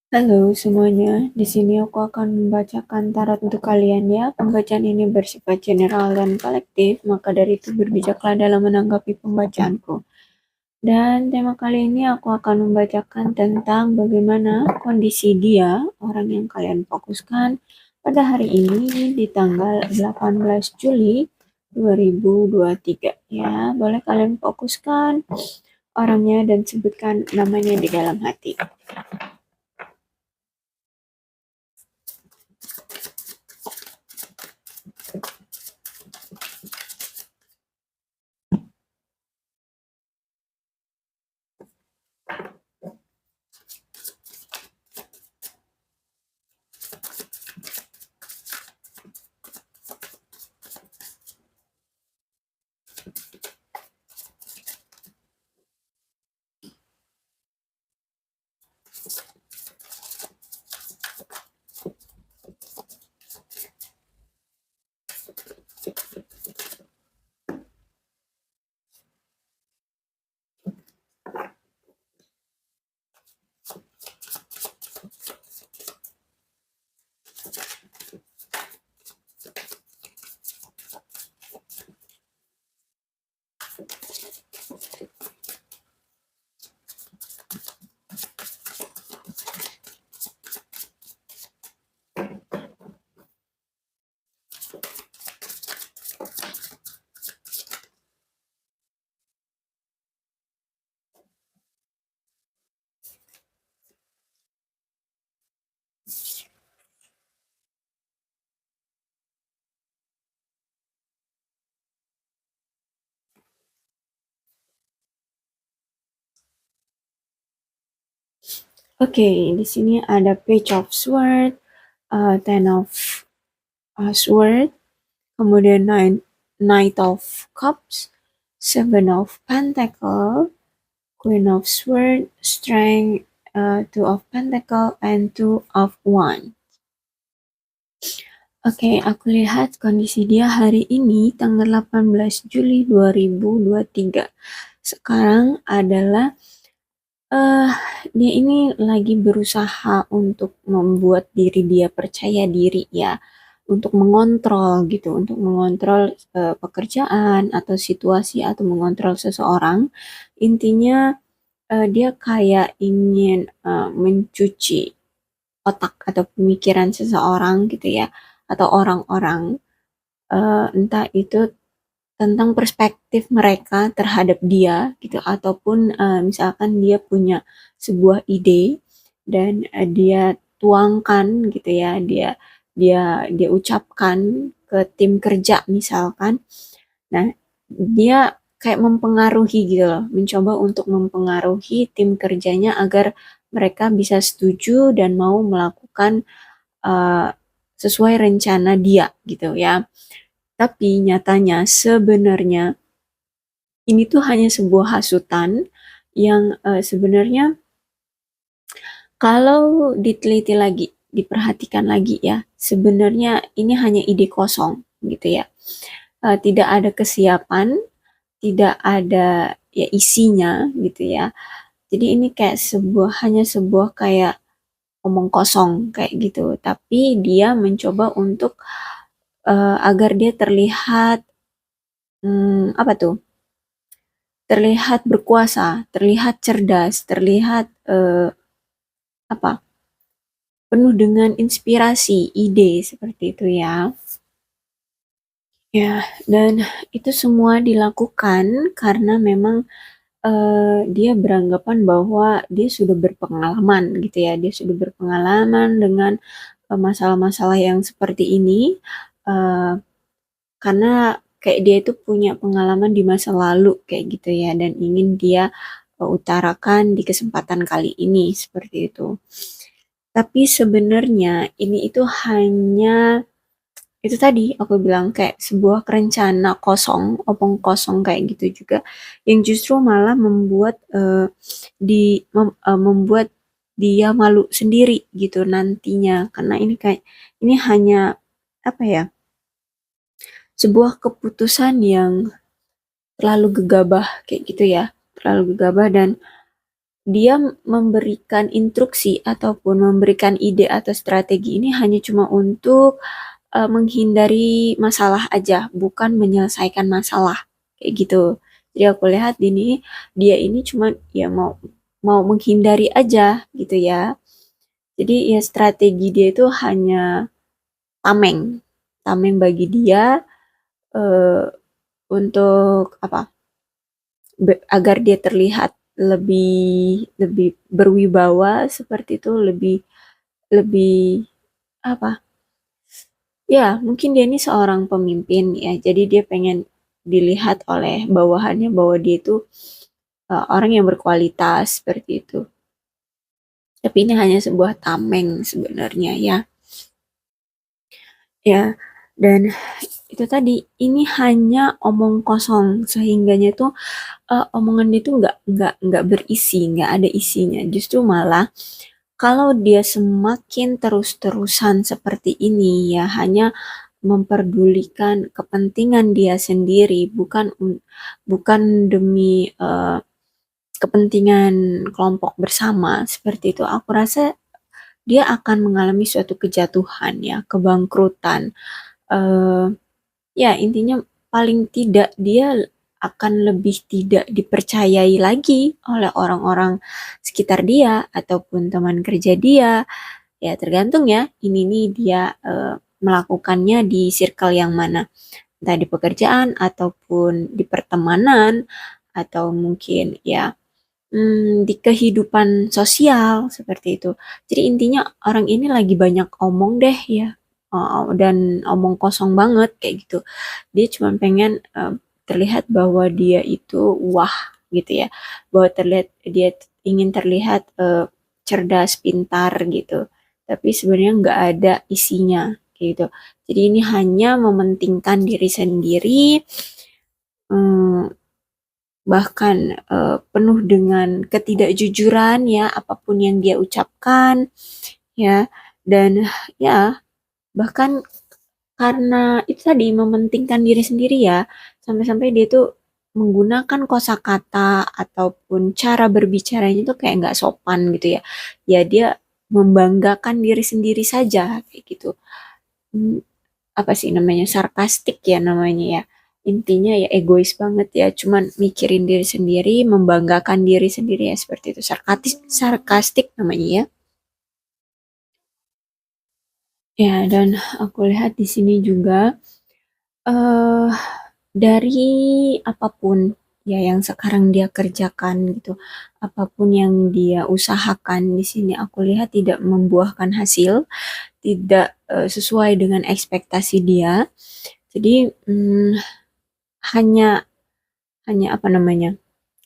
Halo semuanya, di sini aku akan membacakan tarot untuk kalian ya. Pembacaan ini bersifat general dan kolektif, maka dari itu berbijaklah dalam menanggapi pembacaanku. Dan tema kali ini aku akan membacakan tentang bagaimana kondisi dia, orang yang kalian fokuskan pada hari ini di tanggal 18 Juli 2023 ya. Boleh kalian fokuskan orangnya dan sebutkan namanya di dalam hati. Oke, di sini ada Page of Sword, Ten of Sword, kemudian Knight of Cups, Seven of Pentacle, Queen of Sword, Strength, Two of Pentacle, and Two of Wands. Oke, aku lihat kondisi dia hari ini tanggal 18 Juli 2023. Sekarang adalah eh dia ini lagi berusaha untuk membuat diri dia percaya diri ya, untuk mengontrol gitu, untuk mengontrol pekerjaan atau situasi atau mengontrol seseorang. Intinya dia kayak ingin mencuci otak atau pemikiran seseorang gitu ya, atau orang-orang, entah itu tentang perspektif mereka terhadap dia gitu, ataupun misalkan dia punya sebuah ide dan dia tuangkan gitu ya, dia dia ucapkan ke tim kerja misalkan. Nah, dia kayak mempengaruhi gitu loh, mencoba untuk mempengaruhi tim kerjanya agar mereka bisa setuju dan mau melakukan uh, sesuai rencana dia gitu ya. Tapi nyatanya sebenarnya ini tuh hanya sebuah hasutan yang sebenarnya kalau diteliti lagi, diperhatikan lagi ya, sebenarnya ini hanya ide kosong gitu ya. Tidak ada kesiapan, tidak ada ya isinya gitu ya. Jadi ini kayak hanya sebuah kayak omong kosong kayak gitu. Tapi dia mencoba untuk agar dia terlihat apa tuh? Terlihat berkuasa, terlihat cerdas, terlihat apa? Penuh dengan inspirasi, ide seperti itu ya. Ya, dan itu semua dilakukan karena memang dia beranggapan bahwa dia sudah berpengalaman gitu ya. Dia sudah berpengalaman dengan masalah-masalah yang seperti ini eh, karena kayak dia itu punya pengalaman di masa lalu kayak gitu ya, dan ingin dia utarakan di kesempatan kali ini seperti itu. Tapi sebenarnya ini itu hanya itu tadi aku bilang kayak sebuah rencana kosong, opong kosong kayak gitu juga, yang justru malah membuat membuat dia malu sendiri gitu nantinya, karena ini kayak ini hanya apa ya, sebuah keputusan yang terlalu gegabah kayak gitu ya, terlalu gegabah dan dia memberikan instruksi ataupun memberikan ide atau strategi ini hanya cuma untuk menghindari masalah aja, bukan menyelesaikan masalah kayak gitu. Jadi aku lihat ini dia ini cuma ya mau mau menghindari aja gitu ya. Jadi ya strategi dia itu hanya tameng, tameng bagi dia eh, untuk apa? Agar dia terlihat lebih lebih berwibawa seperti itu, lebih lebih apa? Ya, mungkin dia ini seorang pemimpin ya. Jadi dia pengen dilihat oleh bawahannya bahwa dia itu orang yang berkualitas seperti itu. Tapi ini hanya sebuah tameng sebenarnya ya. Ya, dan itu tadi ini hanya omong kosong sehingganya itu omongan dia itu nggak berisi, nggak ada isinya. Justru malah kalau dia semakin terus-terusan seperti ini ya hanya memperdulikan kepentingan dia sendiri, bukan demi kepentingan kelompok bersama seperti itu. Aku rasa dia akan mengalami suatu kejatuhan ya, kebangkrutan. Eh, Ya, intinya paling tidak dia akan lebih tidak dipercayai lagi oleh orang-orang sekitar dia ataupun teman kerja dia. Ya, tergantung ya. Ini nih dia melakukannya di circle yang mana. Entah di pekerjaan ataupun di pertemanan atau mungkin ya di kehidupan sosial seperti itu. Jadi intinya orang ini lagi banyak omong deh ya. Dan omong kosong banget kayak gitu. Dia cuma pengen terlihat bahwa dia itu wah gitu ya. Bahwa terlihat dia ingin terlihat cerdas, pintar gitu. Tapi sebenarnya nggak ada isinya gitu. Jadi ini hanya mementingkan diri sendiri, hmm, bahkan penuh dengan ketidakjujuran ya apapun yang dia ucapkan ya dan ya bahkan karena itu tadi mementingkan diri sendiri ya sampai-sampai dia tuh menggunakan kosakata ataupun cara berbicaranya tuh kayak nggak sopan gitu ya ya dia membanggakan diri sendiri saja kayak gitu. Hmm, apa sih namanya sarkastik ya namanya ya intinya ya egois banget ya cuman mikirin diri sendiri membanggakan diri sendiri ya seperti itu sarkastik namanya ya ya dan aku lihat di sini juga eh dari apapun ya yang sekarang dia kerjakan gitu apapun yang dia usahakan di sini aku lihat tidak membuahkan hasil tidak sesuai dengan ekspektasi dia jadi hanya hanya apa namanya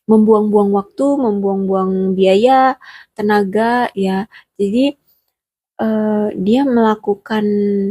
membuang-buang waktu, membuang-buang biaya, tenaga ya. Jadi dia melakukan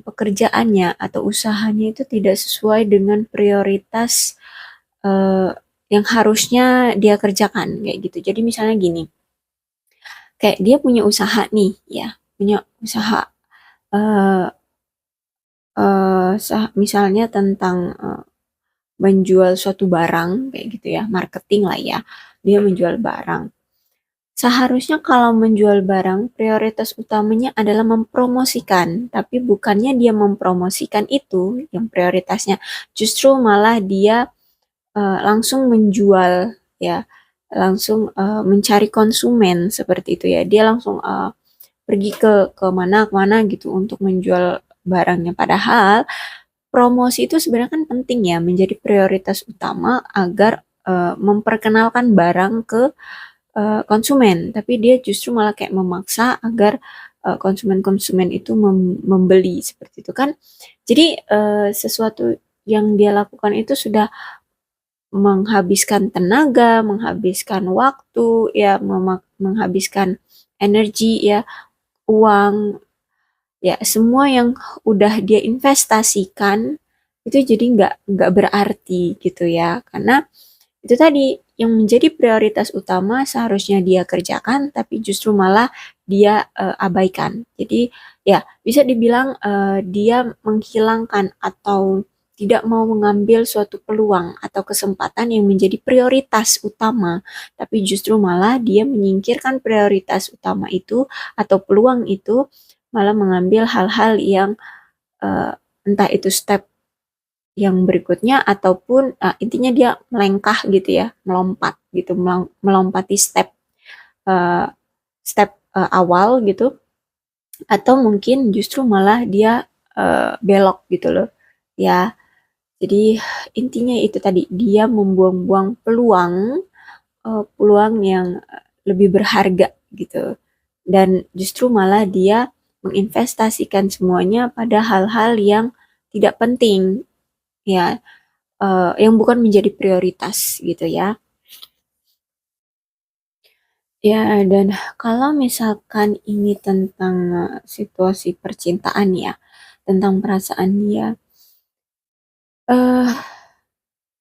pekerjaannya atau usahanya itu tidak sesuai dengan prioritas eh, yang harusnya dia kerjakan kayak gitu. Jadi misalnya gini, kayak dia punya usaha nih ya, punya usaha eh misalnya tentang menjual suatu barang kayak gitu ya, marketing lah ya. Dia menjual barang. Seharusnya kalau menjual barang, prioritas utamanya adalah mempromosikan, tapi bukannya dia mempromosikan itu yang prioritasnya. Justru malah dia langsung menjual ya, langsung mencari konsumen seperti itu ya. Dia langsung pergi ke mana kemana gitu untuk menjual barangnya. Padahal promosi itu sebenarnya kan penting ya, menjadi prioritas utama agar memperkenalkan barang ke konsumen, tapi dia justru malah kayak memaksa agar konsumen-konsumen itu membeli seperti itu kan. Jadi sesuatu yang dia lakukan itu sudah menghabiskan tenaga, menghabiskan waktu, ya menghabiskan energi, ya uang, ya semua yang udah dia investasikan itu jadi nggak berarti gitu ya, karena itu tadi yang menjadi prioritas utama seharusnya dia kerjakan, tapi justru malah dia abaikan. Jadi ya bisa dibilang dia menghilangkan atau tidak mau mengambil suatu peluang atau kesempatan yang menjadi prioritas utama, tapi justru malah dia menyingkirkan prioritas utama itu atau peluang itu, malah mengambil hal-hal yang eh, entah itu step yang berikutnya ataupun intinya dia melangkah gitu ya, melompat gitu, melompati step eh, awal gitu, atau mungkin justru malah dia belok gitu loh ya. Jadi intinya itu tadi, dia membuang-buang peluang yang lebih berharga gitu, dan justru malah dia menginvestasikan semuanya pada hal-hal yang tidak penting ya, yang bukan menjadi prioritas gitu ya. Ya, dan kalau misalkan ini tentang situasi percintaan ya, tentang perasaan dia, eh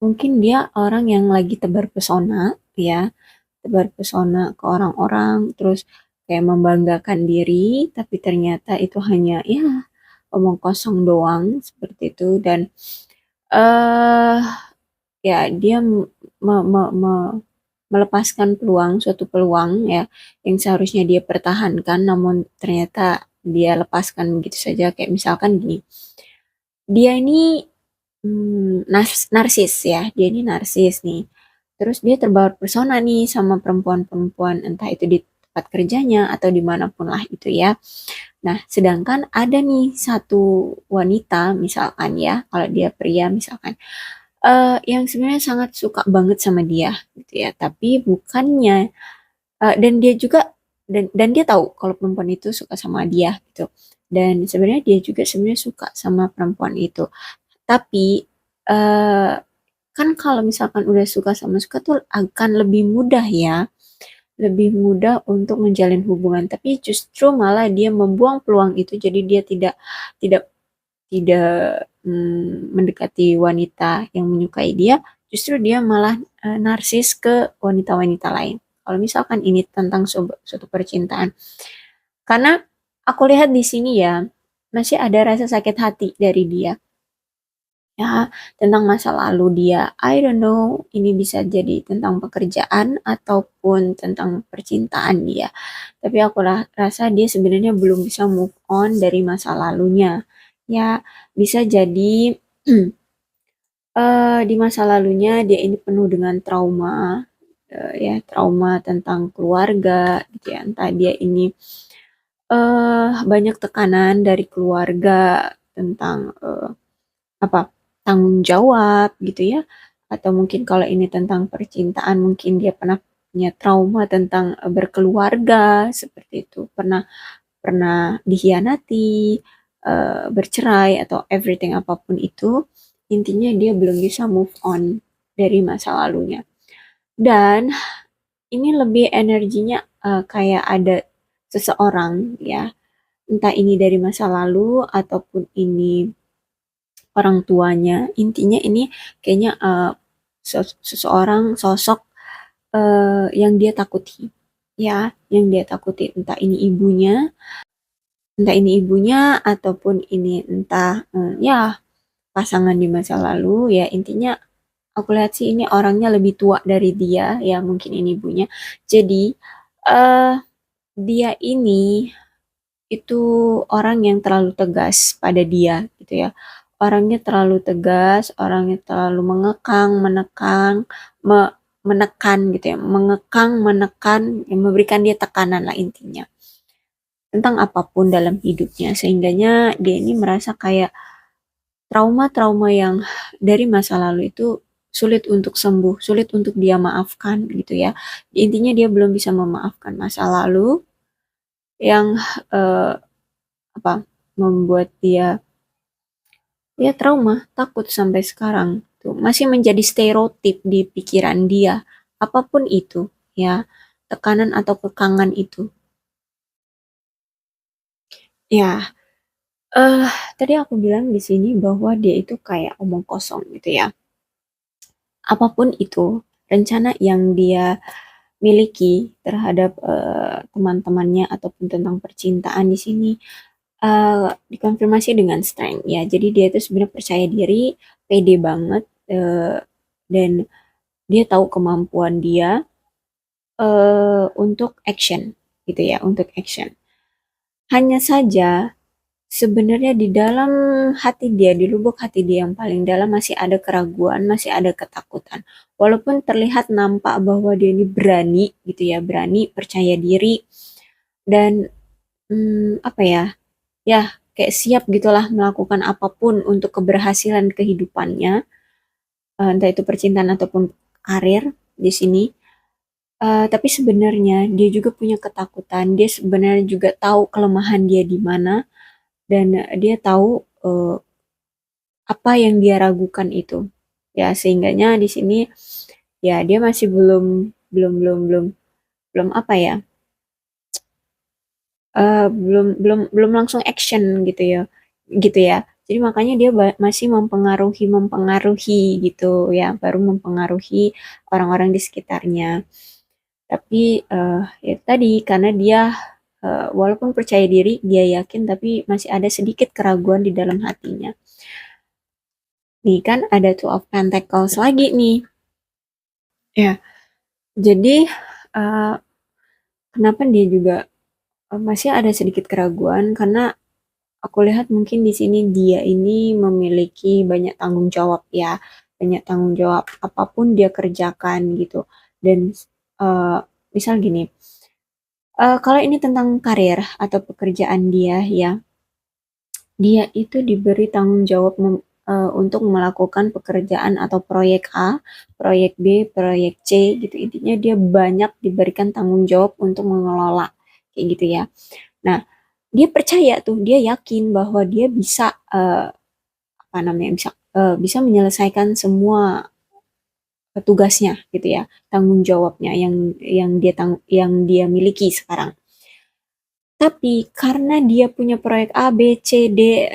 mungkin dia orang yang lagi tebar pesona ya, tebar pesona ke orang-orang, terus kayak membanggakan diri, tapi ternyata itu hanya ya omong kosong doang seperti itu. Dan eh ya dia melepaskan suatu peluang ya yang seharusnya dia pertahankan, namun ternyata dia lepaskan begitu saja. Kayak misalkan gini, dia ini narsis ya, dia ini narsis nih. Terus dia terbawa persona nih sama perempuan-perempuan, entah itu di tempat kerjanya atau dimanapun lah itu ya. Nah, sedangkan ada nih satu wanita misalkan ya, kalau dia pria misalkan, yang sebenarnya sangat suka banget sama dia gitu ya, tapi bukannya dan dia juga dan dia tahu kalau perempuan itu suka sama dia gitu, dan sebenarnya dia juga sebenarnya suka sama perempuan itu, tapi eh, kan kalau misalkan udah suka sama suka tuh akan lebih mudah ya, lebih mudah untuk menjalin hubungan, tapi justru malah dia membuang peluang itu, jadi dia tidak tidak mendekati wanita yang menyukai dia, justru dia malah narsis ke wanita-wanita lain. Kalau misalkan ini tentang suatu percintaan, karena aku lihat di sini ya, masih ada rasa sakit hati dari dia ya, tentang masa lalu dia. I don't know, ini bisa jadi tentang pekerjaan ataupun tentang percintaan dia. Tapi aku rasa dia sebenarnya belum bisa move on dari masa lalunya. Ya, bisa jadi di masa lalunya dia ini penuh dengan trauma, ya trauma tentang keluarga gitu ya. Entah dia ini banyak tekanan dari keluarga tentang apa, tanggung jawab gitu ya, atau mungkin kalau ini tentang percintaan mungkin dia pernah punya trauma tentang berkeluarga seperti itu, pernah pernah dikhianati, bercerai atau everything apapun itu, intinya dia belum bisa move on dari masa lalunya. Dan ini lebih energinya kayak ada seseorang ya, entah ini dari masa lalu ataupun ini orang tuanya. Intinya ini kayaknya seseorang sosok yang dia takuti. Ya, yang dia takuti, entah ini ibunya ataupun ini entah ya pasangan di masa lalu ya. Intinya aku lihat sih ini orangnya lebih tua dari dia ya, mungkin ini ibunya. Jadi eh dia ini itu orang yang terlalu tegas pada dia gitu ya. Orangnya terlalu tegas, orangnya terlalu mengekang, menekan gitu ya, mengekang, menekan, yang memberikan dia tekanan lah intinya tentang apapun dalam hidupnya, sehingganya dia ini merasa kayak trauma-trauma yang dari masa lalu itu sulit untuk sembuh, sulit untuk dia maafkan gitu ya. Intinya dia belum bisa memaafkan masa lalu yang eh, apa, membuat dia ya trauma, takut sampai sekarang tuh masih menjadi stereotip di pikiran dia, apapun itu ya, tekanan atau kekangan itu. Ya, eh tadi aku bilang di sini bahwa dia itu kayak omong kosong gitu ya. Apapun itu rencana yang dia miliki terhadap teman-temannya ataupun tentang percintaan di sini, dikonfirmasi dengan strength ya. Jadi dia itu sebenarnya percaya diri, pede banget, dan dia tahu kemampuan dia untuk action gitu ya, untuk action. Hanya saja sebenarnya di dalam hati dia, di lubuk hati dia yang paling dalam masih ada keraguan, masih ada ketakutan. Walaupun terlihat nampak bahwa dia ini berani gitu ya, berani, percaya diri dan apa ya? Ya, kayak siap gitulah melakukan apapun untuk keberhasilan kehidupannya, entah itu percintaan ataupun karir di sini. Tapi sebenarnya dia juga punya ketakutan. Dia sebenarnya juga tahu kelemahan dia di mana dan dia tahu apa yang dia ragukan itu. Ya, sehingganya di sini ya dia masih belum belum belum belum belum apa ya? Belum langsung action gitu ya. Gitu ya. Jadi makanya dia masih mempengaruhi mempengaruhi gitu ya, baru mempengaruhi orang-orang di sekitarnya. Tapi ya tadi karena dia walaupun percaya diri, dia yakin tapi masih ada sedikit keraguan di dalam hatinya. Nih kan ada Two of Pentacles lagi nih. Ya, jadi eh, kenapa dia juga masih ada sedikit keraguan karena aku lihat mungkin di sini dia ini memiliki banyak tanggung jawab ya, banyak tanggung jawab apapun dia kerjakan gitu. Dan eh, misal gini, kalau ini tentang karir atau pekerjaan dia ya, dia itu diberi tanggung jawab untuk melakukan pekerjaan atau proyek A, proyek B, proyek C gitu. Intinya dia banyak diberikan tanggung jawab untuk mengelola kayak gitu ya. Nah, dia percaya tuh, dia yakin bahwa dia bisa apa namanya bisa menyelesaikan semua tugasnya gitu ya, tanggung jawabnya yang dia miliki sekarang. Tapi karena dia punya proyek A, B, C, D,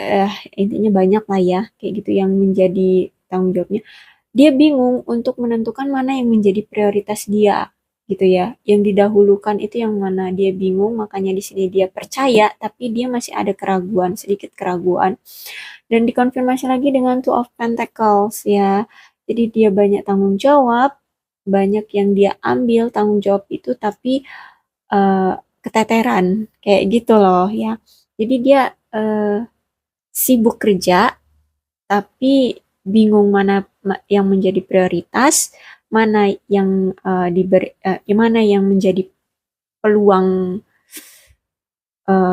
intinya banyak lah ya, kayak gitu yang menjadi tanggung jawabnya. Dia bingung untuk menentukan mana yang menjadi prioritas dia, gitu ya. Yang didahulukan itu yang mana dia bingung, makanya di sini dia percaya, tapi dia masih ada keraguan, sedikit keraguan. Dan dikonfirmasi lagi dengan Two of Pentacles ya. Jadi dia banyak tanggung jawab, banyak yang dia ambil tanggung jawab itu, tapi eh, keteteran kayak gitu loh ya. Jadi dia sibuk kerja tapi bingung mana yang menjadi prioritas, mana yang mana yang menjadi peluang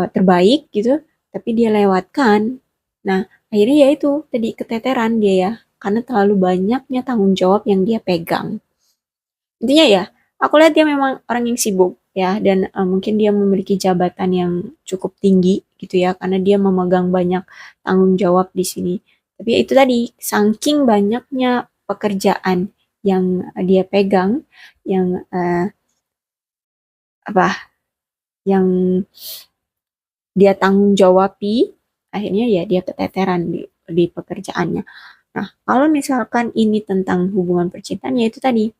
terbaik gitu, tapi dia lewatkan. Nah, akhirnya ya itu tadi keteteran dia ya, karena terlalu banyaknya tanggung jawab yang dia pegang. Intinya ya, aku lihat dia memang orang yang sibuk ya, dan mungkin dia memiliki jabatan yang cukup tinggi gitu ya, karena dia memegang banyak tanggung jawab di sini. Tapi ya itu tadi, saking banyaknya pekerjaan yang dia pegang, yang apa, yang dia tanggung jawabi, akhirnya ya dia keteteran di pekerjaannya. Nah, kalau misalkan ini tentang hubungan percintaan, ya itu tadi,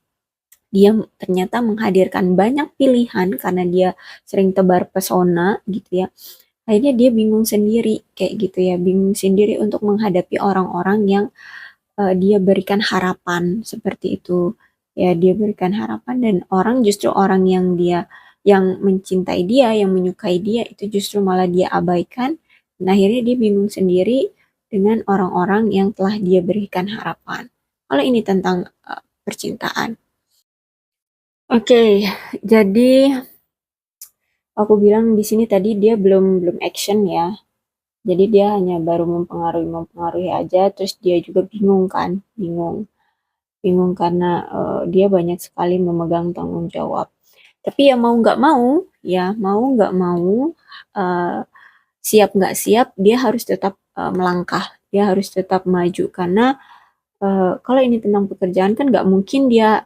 dia ternyata menghadirkan banyak pilihan karena dia sering tebar pesona gitu ya. Akhirnya dia bingung sendiri kayak gitu ya, bingung sendiri untuk menghadapi orang-orang yang dia berikan harapan seperti itu. Ya, dia berikan harapan dan orang justru orang yang mencintai dia, yang menyukai dia itu justru malah dia abaikan. Nah, akhirnya dia bingung sendiri dengan orang-orang yang telah dia berikan harapan. Kalau ini tentang percintaan. Oke, jadi aku bilang di sini tadi dia belum belum action ya. Jadi dia hanya baru mempengaruhi mempengaruhi aja. Terus dia juga bingung kan, bingung, bingung karena dia banyak sekali memegang tanggung jawab. Tapi ya mau nggak mau, eh, siap nggak siap, dia harus tetap melangkah. Dia harus tetap maju karena kalau ini tentang pekerjaan kan nggak mungkin dia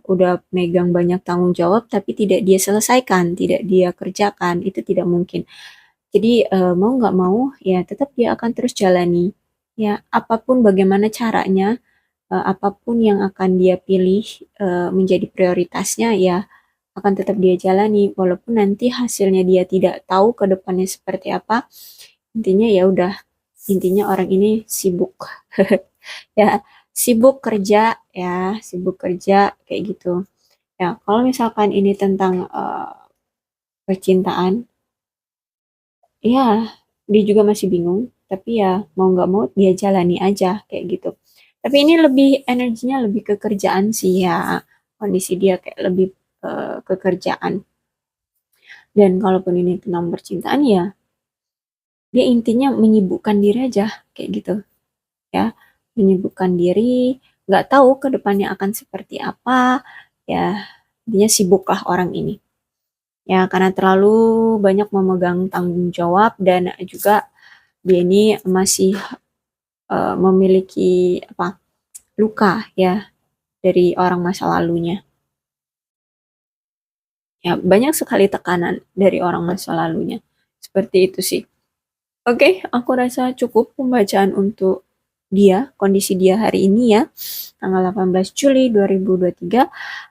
udah megang banyak tanggung jawab tapi tidak dia selesaikan, tidak dia kerjakan, itu tidak mungkin. Jadi mau nggak mau ya tetap dia akan terus jalani. Ya apapun bagaimana caranya, apapun yang akan dia pilih menjadi prioritasnya ya akan tetap dia jalani walaupun nanti hasilnya dia tidak tahu ke depannya seperti apa. Intinya ya udah, intinya orang ini sibuk. Ya, sibuk kerja, ya, sibuk kerja kayak gitu. Ya, kalau misalkan ini tentang percintaan, ya dia juga masih bingung, tapi ya mau nggak mau dia jalani aja kayak gitu. Tapi ini lebih energinya lebih ke kerjaan sih ya, kondisi dia kayak lebih ke kerjaan. Dan kalaupun ini tentang percintaan ya, dia intinya menyibukkan diri aja kayak gitu ya, menyibukkan diri, nggak tahu ke depannya akan seperti apa ya, dia sibuklah orang ini. Ya, karena terlalu banyak memegang tanggung jawab dan juga dia ini masih memiliki apa luka ya dari orang masa lalunya. Ya, banyak sekali tekanan dari orang masa lalunya. Seperti itu sih. Oke, aku rasa cukup pembacaan untuk dia, kondisi dia hari ini ya, tanggal 18 Juli 2023.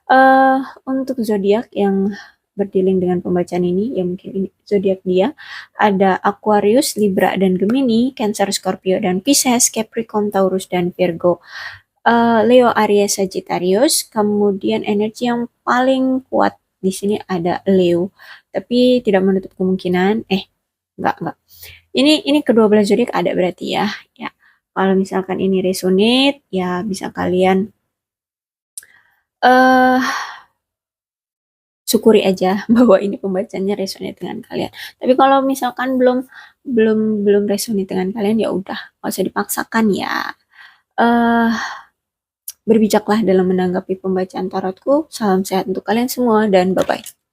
Eh untuk zodiak yang berdealing dengan pembacaan ini, ya mungkin ini zodiak dia, ada Aquarius, Libra dan Gemini, Cancer, Scorpio dan Pisces, Capricorn, Taurus dan Virgo. Leo, Aries, Sagittarius. Kemudian energi yang paling kuat di sini ada Leo, tapi tidak menutup kemungkinan, enggak. Ini kedua belas zodiak ada berarti ya. Ya. Kalau misalkan ini resonate, ya bisa kalian eh syukuri aja bahwa ini pembacanya resonate dengan kalian. Tapi kalau misalkan belum belum belum resonate dengan kalian, ya udah, nggak usah dipaksakan ya. eh Berbijaklah dalam menanggapi pembacaan tarotku. Salam sehat untuk kalian semua dan bye bye.